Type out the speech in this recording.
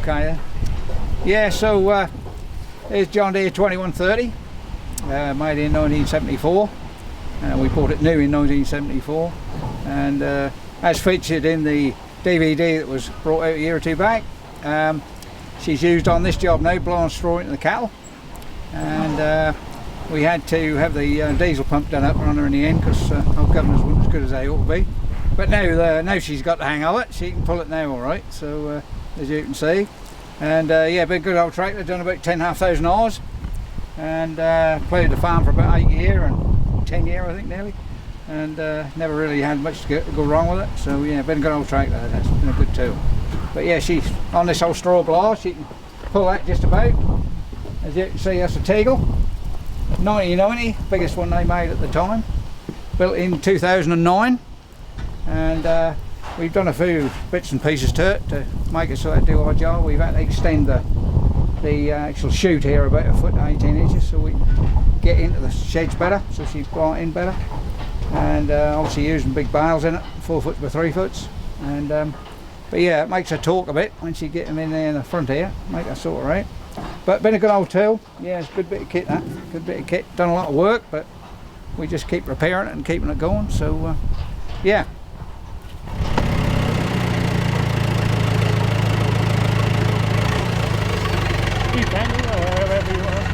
Okay. Yeah, so here's John Deere 2130, made in 1974. We bought it new in 1974, and as featured in the DVD that was brought out a year or two back. She's used on this job now, blowing straw into the cattle, and we had to have the diesel pump done up on her in the end because our governors weren't as good as they ought to be. But now she's got the hang of it, she can pull it now all right, so as you can see. And yeah, been a good old tractor, done about 10,500 hours, and played the farm for about 8 years and 10 years I think nearly, and never really had much to go wrong with it. So yeah, been a good old tractor, that's been a good tool. But yeah, she's on this old straw blower, she can pull that just about. As you can see, that's a Teagle 1990, biggest one they made at the time, built in 2009, and we've done a few bits and pieces to it to make it so that do our job. We've had to extend the actual chute here about 1 foot 18 inches so we can get into the sheds better, so she's brought in better, and obviously using big bales in it, 4 foot by 3 foot, and but yeah, it makes her talk a bit when she get them in there in the front here, make her sort of right. But been a good old tool. Yeah, it's a good bit of kit, that. Good bit of kit. Done a lot of work, but we just keep repairing it and keeping it going. So yeah. You can do wherever you want.